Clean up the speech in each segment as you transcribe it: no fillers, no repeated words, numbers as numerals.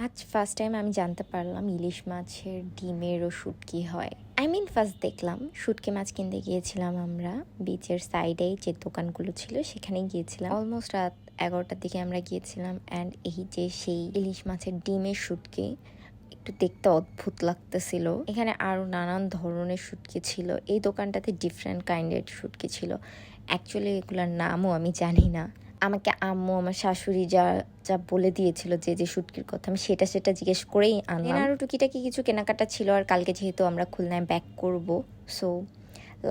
আজ first time আমি জানতে পারলাম ইলিশ মাছের ডিমেরও শুটকি হয়। ফার্স্ট দেখলাম শুটকি মাছ কিনতে গিয়েছিলাম আমরা বিচের সাইডেই যে দোকানগুলো ছিল সেখানে গিয়েছিলাম। অলমোস্ট রাত 11টার দিকে আমরা গিয়েছিলাম অ্যান্ড এই যে সেই ইলিশ মাছের ডিমের শুটকি একটু দেখতে অদ্ভুত লাগতেছিল। এখানে আরও নানান ধরনের শুটকি ছিল। এই দোকানটাতে ডিফারেন্ট কাইন্ডের শুটকি ছিল। অ্যাকচুয়ালি এগুলোর নামও আমি জানি না। আমাকে আম্মু আমার শাশুড়ি যা যা বলে দিয়েছিল যে যে শুটকির কথা, আমি সেটা জিজ্ঞেস করেই আনলাম। আরও টুকিটাকি কিছু কেনাকাটা ছিল। আর কালকে যেহেতু আমরা খুলনায় ব্যাক করব, সো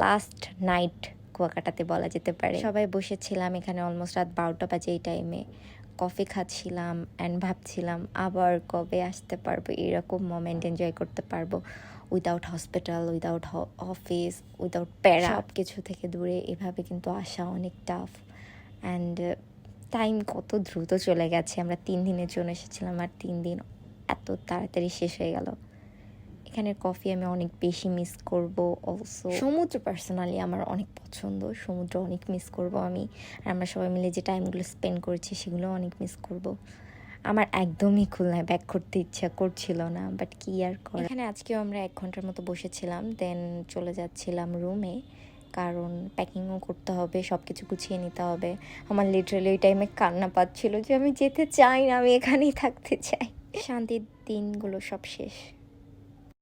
লাস্ট নাইট কুয়াকাটাতে বলা যেতে পারে। সবাই বসেছিলাম এখানে অলমোস্ট রাত 12টা বাজে। এই টাইমে কফি খাচ্ছিলাম অ্যান্ড ভাবছিলাম আবার কবে আসতে পারবো, এরকম মোমেন্ট এনজয় করতে পারবো without hospital, without office, without প্যারা, সব কিছু থেকে দূরে। এভাবে কিন্তু আসা অনেক টাফ অ্যান্ড টাইম কত দ্রুত চলে গেছে। আমরা 3 দিনের জন্য এসেছিলাম আর 3 দিন এত তাড়াতাড়ি শেষ হয়ে গেল। এখানের কফি আমি অনেক বেশি মিস করব। অলসো সমুদ্র পার্সোনালি আমার অনেক পছন্দ, সমুদ্র অনেক মিস করব আমি। আর আমরা সবাই মিলে যে টাইমগুলো স্পেন্ড করেছি সেগুলো অনেক মিস করব। আমার একদমই খুলনায় ব্যাক করতে ইচ্ছা করছিল না, বাট কি আর করা। এখানে আজকেও আমরা 1 ঘন্টার মতো বসেছিলাম, দেন চলে যাচ্ছিলাম রুমে, কারণ প্যাকিংও করতে হবে, সব কিছু গুছিয়ে নিতে হবে। আমার লিটারালি ওই টাইমে কান্না পাচ্ছিল যে আমি যেতে চাই না, আমি এখানেই থাকতে চাই। শান্তির দিনগুলো সব শেষ।